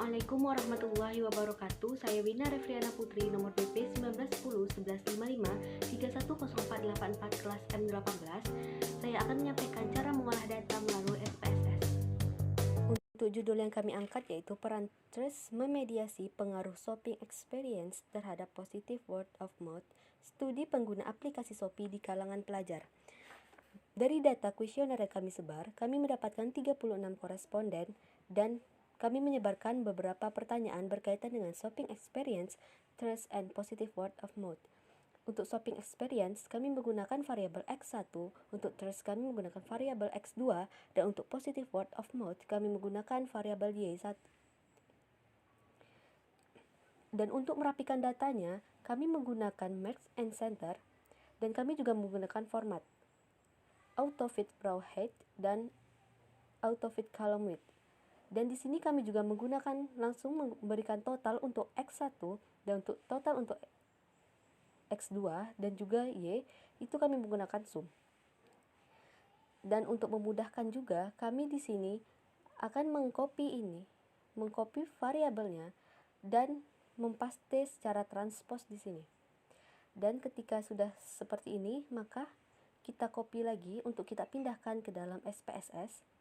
Assalamualaikum warahmatullahi wabarakatuh. Saya Wina Refriana Putri, nomor BP 1910 1155 310484 kelas M18. Saya akan menyampaikan cara mengolah data melalui SPSS. Untuk judul yang kami angkat yaitu peran trust memediasi pengaruh shopping experience terhadap positive word of mouth, studi pengguna aplikasi Shopee di kalangan pelajar. Dari data kuesioner yang kami sebar, kami mendapatkan 36 koresponden dan kami menyebarkan beberapa pertanyaan berkaitan dengan shopping experience, trust, and positive word of mouth. Untuk shopping experience, kami menggunakan variabel X1, untuk trust kami menggunakan variabel X2, dan untuk positive word of mouth kami menggunakan variabel Y1. Dan untuk merapikan datanya, kami menggunakan merge and center, dan kami juga menggunakan format auto-fit row height dan auto-fit column width. Dan di sini kami juga menggunakan langsung memberikan total untuk X1 dan untuk total untuk X2 dan juga Y, itu kami menggunakan sum. Dan untuk memudahkan juga, kami di sini akan mengcopy variabelnya dan mempaste secara transpose di sini. Dan ketika sudah seperti ini, maka kita copy lagi untuk kita pindahkan ke dalam SPSS.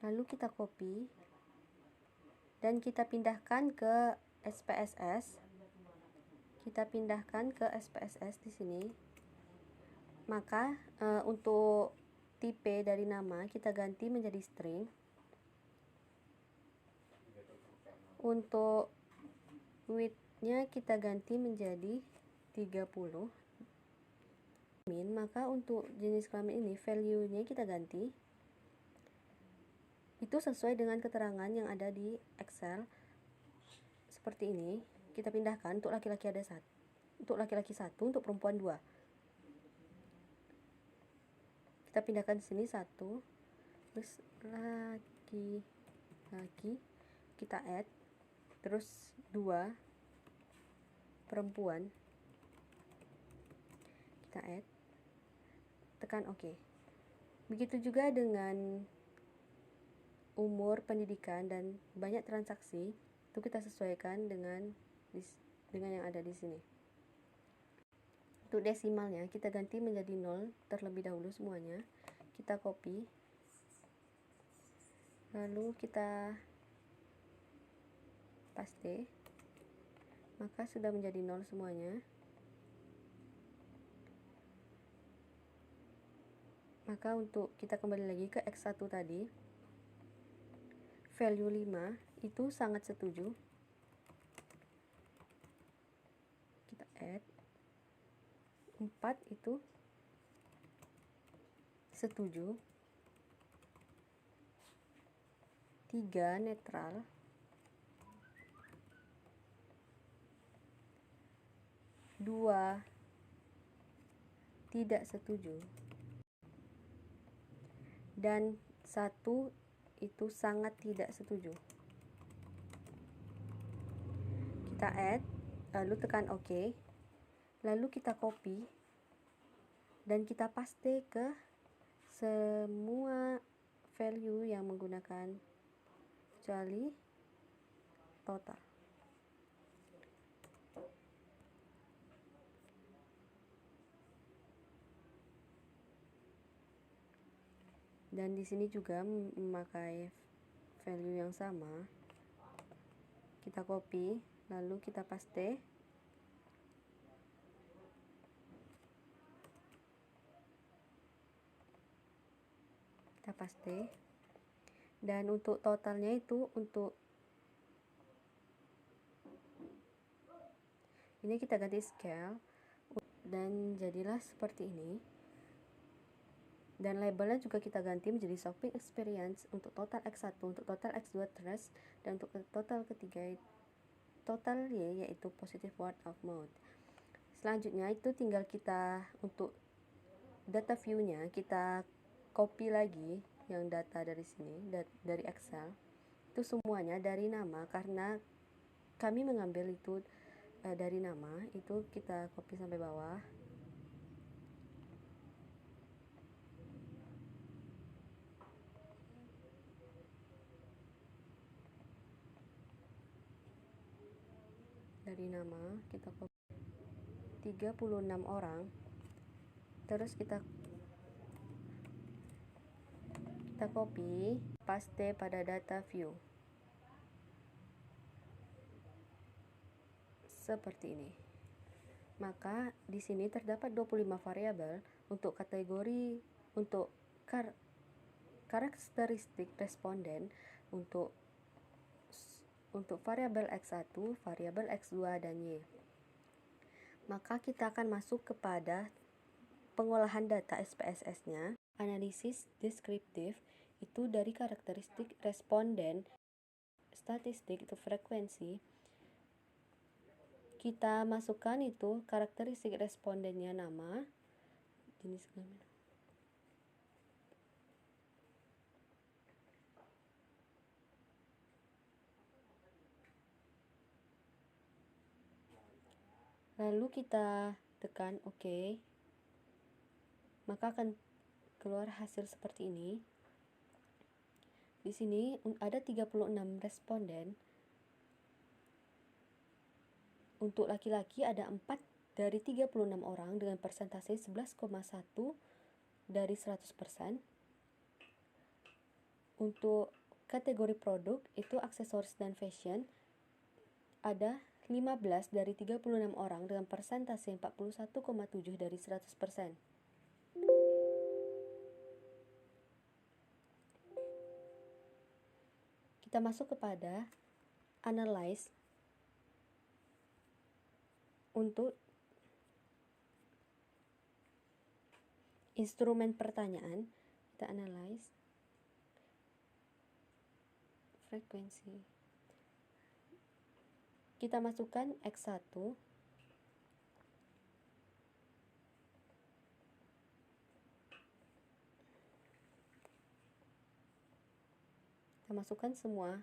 Lalu kita copy dan kita pindahkan ke SPSS. Kita pindahkan ke SPSS di sini. Maka untuk tipe dari nama kita ganti menjadi string. Untuk width-nya kita ganti menjadi 30. Maka untuk jenis kelamin ini value-nya kita ganti. Itu sesuai dengan keterangan yang ada di Excel. Seperti ini. Kita pindahkan untuk laki-laki ada 1. Untuk laki-laki 1, untuk perempuan 2. Kita pindahkan di sini 1. Terus laki-laki kita add. Terus 2 perempuan. Kita add. Tekan OK. Begitu juga dengan umur, pendidikan, dan banyak transaksi, itu kita sesuaikan dengan yang ada di sini. Untuk desimalnya kita ganti menjadi 0 terlebih dahulu semuanya. Kita copy. Lalu kita paste. Maka sudah menjadi 0 semuanya. Maka untuk kita kembali lagi ke X1 tadi, value 5 itu sangat setuju. Kita add. 4 itu setuju. 3 netral. 2 tidak setuju. Dan 1 itu sangat tidak setuju. Kita add, lalu tekan OK. Lalu kita copy dan kita paste ke semua value yang menggunakan kecuali total. Dan di sini juga memakai value yang sama. Kita copy, lalu kita paste. Kita paste. Dan untuk totalnya itu untuk ini kita ganti scale dan jadilah seperti ini. Dan labelnya juga kita ganti menjadi shopping experience untuk total X1, untuk total X2 trust, dan untuk total ketiga total Y yaitu positive word of mouth. Selanjutnya itu tinggal kita untuk data view-nya kita copy lagi yang data dari sini dari Excel. Itu semuanya dari nama karena kami mengambil itu dari nama, itu kita copy sampai bawah. Dari nama kita copy 36 orang, terus kita copy paste pada data view seperti ini. Maka di sini terdapat 25 variabel untuk kategori untuk karakteristik responden untuk variabel X1, variabel X2 dan Y. Maka kita akan masuk kepada pengolahan data SPSS-nya. Analisis deskriptif itu dari karakteristik responden, statistik itu frekuensi. Kita masukkan itu karakteristik respondennya nama, jenis kelamin. Lalu kita tekan OK. Maka akan keluar hasil seperti ini. Di sini ada 36 responden. Untuk laki-laki ada 4 dari 36 orang dengan persentase 11,1 dari 100%. Untuk kategori produk itu aksesoris dan fashion ada 15 dari 36 orang dengan persentase 41,7 dari 100%. Kita masuk kepada analyze untuk instrumen pertanyaan. Kita analyze frekuensi. Kita masukkan X1. Kita masukkan semua.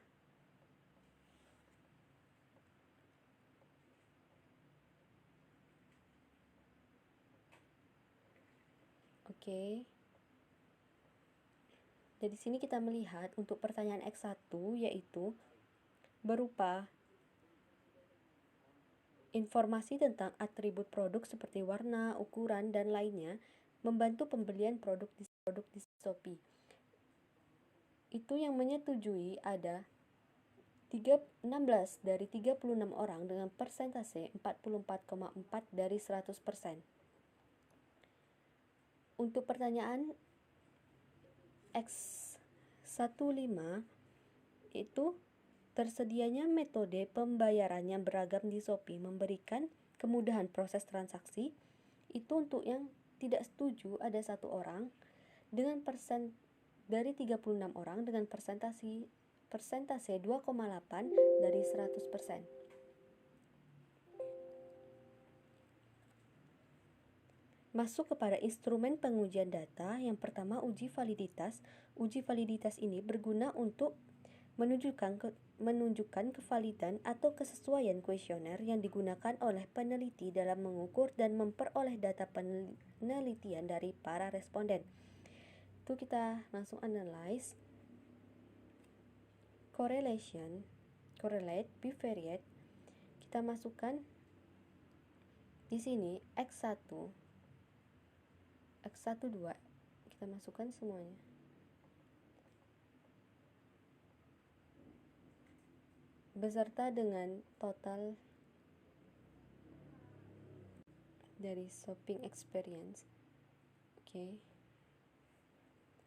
Oke. Jadi sini kita melihat untuk pertanyaan X1 yaitu berupa informasi tentang atribut produk seperti warna, ukuran, dan lainnya, membantu pembelian produk di Shopee. Itu yang menyetujui ada 16 dari 36 orang dengan persentase 44,4 dari 100%. Untuk pertanyaan X15 itu tersedianya metode pembayaran yang beragam di Shopee memberikan kemudahan proses transaksi. Itu untuk yang tidak setuju ada 1 orang dengan dari 36 orang dengan persentase 2,8 dari 100%. Masuk kepada instrumen pengujian data. Yang pertama, uji validitas. Uji validitas ini berguna untuk menunjukkan kevalidan atau kesesuaian kuesioner yang digunakan oleh peneliti dalam mengukur dan memperoleh data penelitian dari para responden. Itu kita langsung analyze. Correlate, bivariate. Kita masukkan di sini X1, X12. Kita masukkan semuanya. Beserta dengan total dari shopping experience. Oke.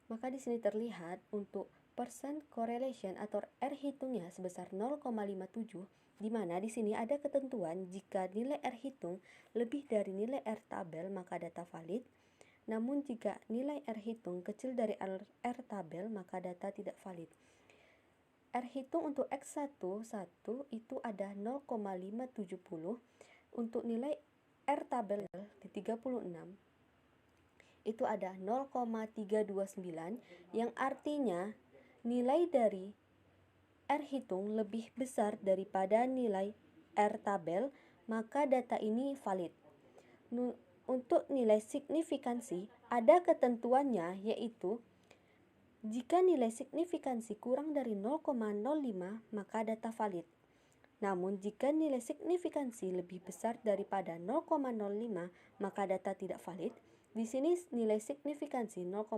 Maka di sini terlihat untuk percent correlation atau R hitungnya sebesar 0,57, di mana di sini ada ketentuan jika nilai R hitung lebih dari nilai R tabel maka data valid. Namun jika nilai R hitung kecil dari R tabel maka data tidak valid. R hitung untuk X11 itu ada 0,570. Untuk nilai R tabel di 36 itu ada 0,329, yang artinya nilai dari R hitung lebih besar daripada nilai R tabel, maka data ini valid. Untuk nilai signifikansi ada ketentuannya, yaitu jika nilai signifikansi kurang dari 0,05 maka data valid. Namun jika nilai signifikansi lebih besar daripada 0,05, maka data tidak valid. Di sini nilai signifikansi 0,0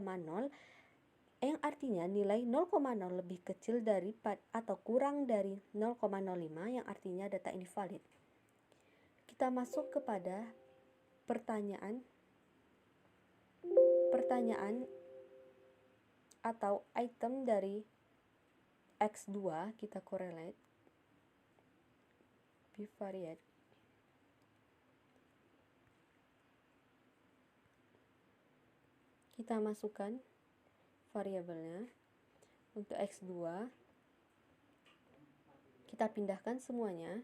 yang artinya nilai 0,0 lebih kecil dari atau kurang dari 0,05 yang artinya data ini valid. Kita masuk kepada pertanyaan atau item dari X2, kita correlate bivariate. Kita masukkan variabelnya. Untuk X2 kita pindahkan semuanya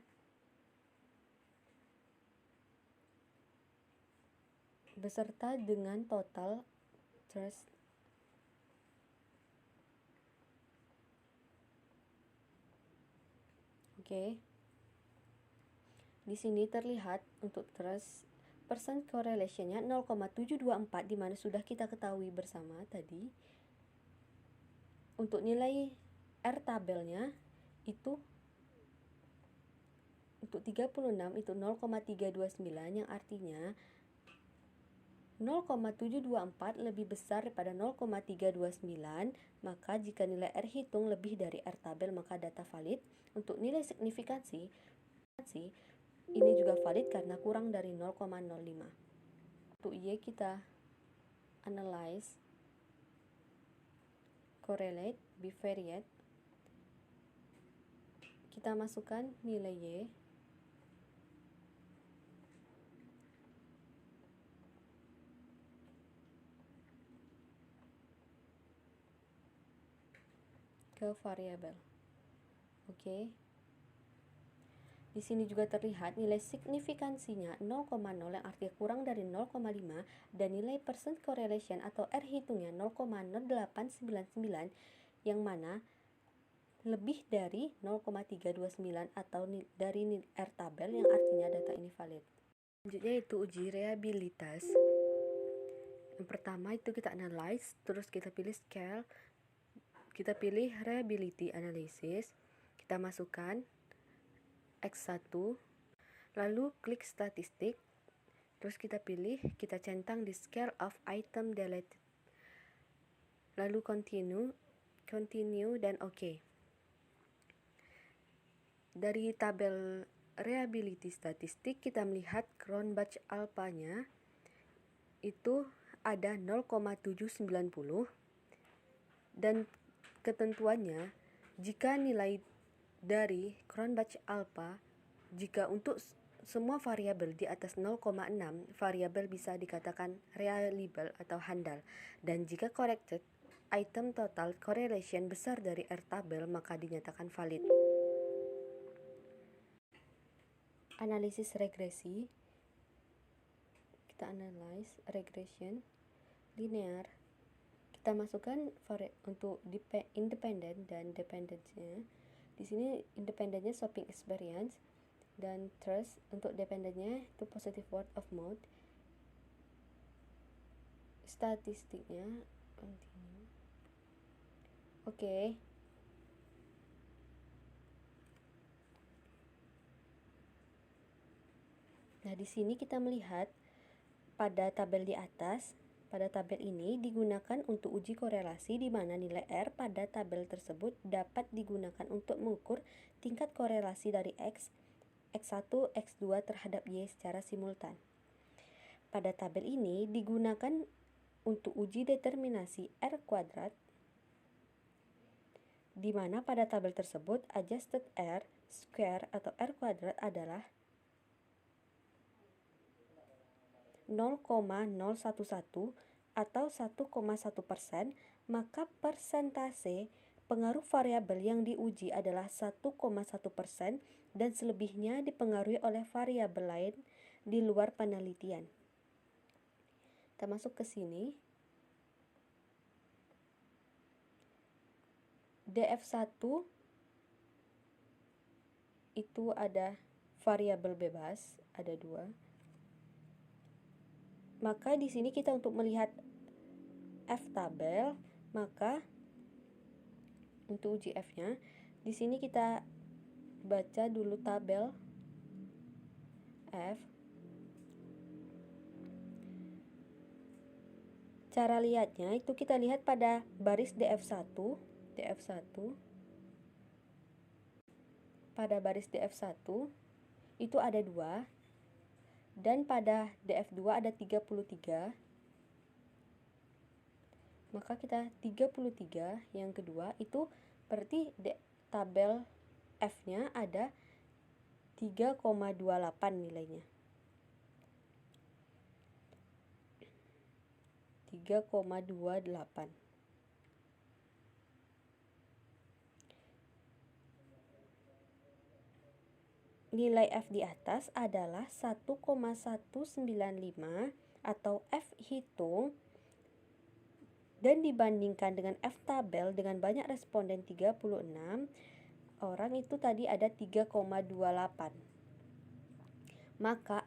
beserta dengan total threshold. Oke. Di sini terlihat untuk threshold percent correlation-nya 0,724, di mana sudah kita ketahui bersama tadi. Untuk nilai R tabelnya itu untuk 36 itu 0,329, yang artinya 0,724 lebih besar daripada 0,329, maka jika nilai R hitung lebih dari R tabel maka data valid. Untuk nilai signifikansi ini juga valid karena kurang dari 0,05. Untuk Y kita analyze, correlate, bivariate. Kita masukkan nilai Y. Ke variabel. Oke. Di sini juga terlihat nilai signifikansinya 0,0 yang artinya kurang dari 0,5 dan nilai percent correlation atau R hitungnya 0,0899 yang mana lebih dari 0,329 atau dari R tabel yang artinya data ini valid. Selanjutnya itu uji reliabilitas. Yang pertama itu kita analyze, terus kita pilih scale, kita pilih reliability analysis, kita masukkan X1, lalu klik statistik, terus kita pilih, kita centang di scale of item deleted, lalu continue dan OK. Dari tabel reliability statistik kita melihat Cronbach alpha-nya itu ada 0,790 dan ketentuannya jika nilai dari Cronbach alpha, jika untuk semua variabel di atas 0,6, variabel bisa dikatakan reliable atau handal, dan jika corrected item total correlation besar dari R tabel maka dinyatakan valid. Analisis regresi, kita analyze regression linear. Kita masukkan untuk independent dan dependence-nya. Di sini independennya shopping experience dan trust. Untuk dependennya itu positive word of mouth. Statistiknya continue. Oke. Nah, di sini kita melihat pada tabel di atas. Pada tabel ini digunakan untuk uji korelasi di mana nilai R pada tabel tersebut dapat digunakan untuk mengukur tingkat korelasi dari X1, X2 terhadap Y secara simultan. Pada tabel ini digunakan untuk uji determinasi R kuadrat, di mana pada tabel tersebut adjusted R square atau R kuadrat adalah 0,011 atau 1,1%, maka persentase pengaruh variabel yang diuji adalah 1,1% dan selebihnya dipengaruhi oleh variabel lain di luar penelitian. Kita masuk ke sini. DF1 itu ada variabel bebas, ada 2. Maka di sini kita untuk melihat F tabel, maka untuk uji F-nya, di sini kita baca dulu tabel F. Cara lihatnya itu kita lihat pada baris DF1, pada baris DF1 itu ada 2, dan pada DF2 ada 33. Maka kita 33 yang kedua itu berarti tabel F-nya ada 3,28 nilainya. 3,28. Nilai F di atas adalah 1,195 atau F hitung, dan dibandingkan dengan F tabel dengan banyak responden 36, orang itu tadi ada 3,28. Maka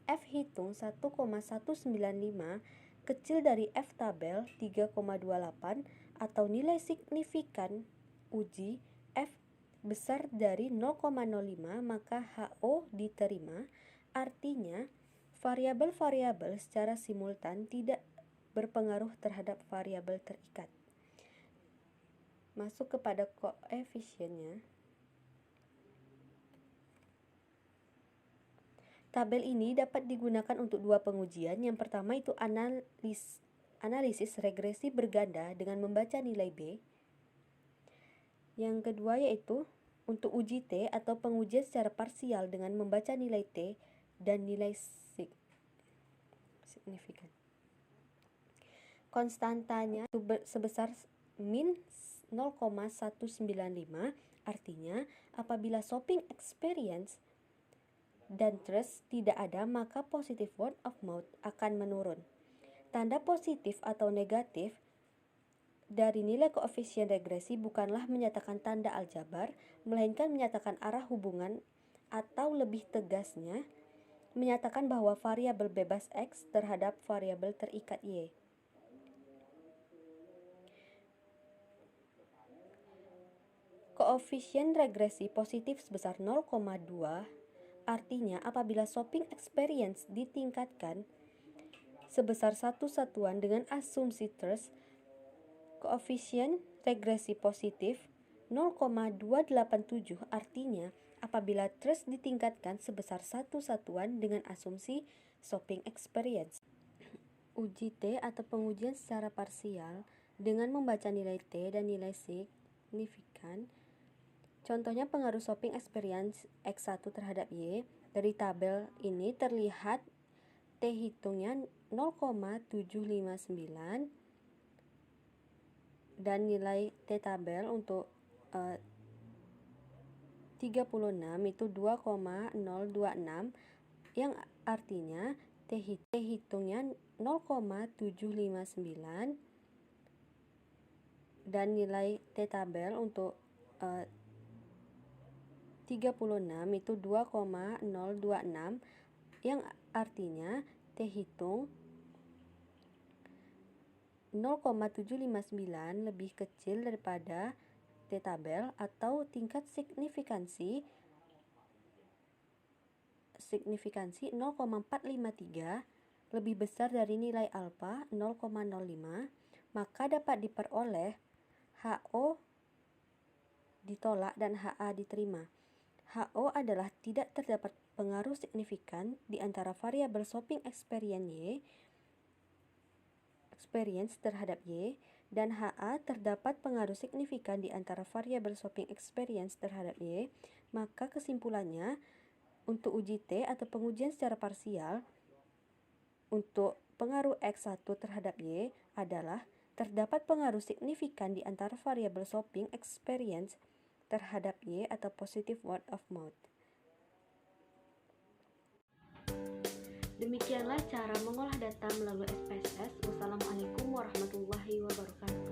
F hitung 1,195 kecil dari F tabel 3,28 atau nilai signifikan uji F besar dari 0,05, maka HO diterima. Artinya variabel-variabel secara simultan tidak berpengaruh terhadap variabel terikat. Masuk kepada koefisiennya. Tabel ini dapat digunakan untuk dua pengujian. Yang pertama itu analisis regresi berganda dengan membaca nilai B. Yang kedua yaitu untuk uji T atau pengujian secara parsial dengan membaca nilai T dan nilai signifikan. Konstantanya itu sebesar min 0,195, artinya apabila shopping experience dan trust tidak ada, maka positive word of mouth akan menurun. Tanda positif atau negatif dari nilai koefisien regresi bukanlah menyatakan tanda aljabar, melainkan menyatakan arah hubungan, atau lebih tegasnya, menyatakan bahwa variabel bebas X terhadap variabel terikat Y. Koefisien regresi positif sebesar 0,2, artinya apabila shopping experience ditingkatkan sebesar satu satuan dengan asumsi trust, koefisien regresi positif 0,287, artinya apabila trust ditingkatkan sebesar satu satuan dengan asumsi shopping experience. Uji T atau pengujian secara parsial dengan membaca nilai T dan nilai signifikan. Contohnya pengaruh shopping experience X1 terhadap Y. Dari tabel ini terlihat T hitungnya 0,759 dan nilai T tabel untuk 36 itu 2,026, yang artinya T hitungnya 0,759 dan nilai T tabel untuk 36 itu 2,026, yang artinya T hitung 0,759 lebih kecil daripada T tabel, atau tingkat signifikansi 0,453 lebih besar dari nilai alfa 0,05, maka dapat diperoleh HO ditolak dan HA diterima. HO adalah tidak terdapat pengaruh signifikan di antara variabel shopping experience terhadap Y, dan HA terdapat pengaruh signifikan di antara variabel shopping experience terhadap Y. Maka kesimpulannya, untuk uji T atau pengujian secara parsial untuk pengaruh X1 terhadap Y adalah terdapat pengaruh signifikan di antara variabel shopping experience terhadap Y atau positive word of mouth. Demikianlah cara mengolah data melalui SPSS. Wassalamualaikum warahmatullahi wabarakatuh.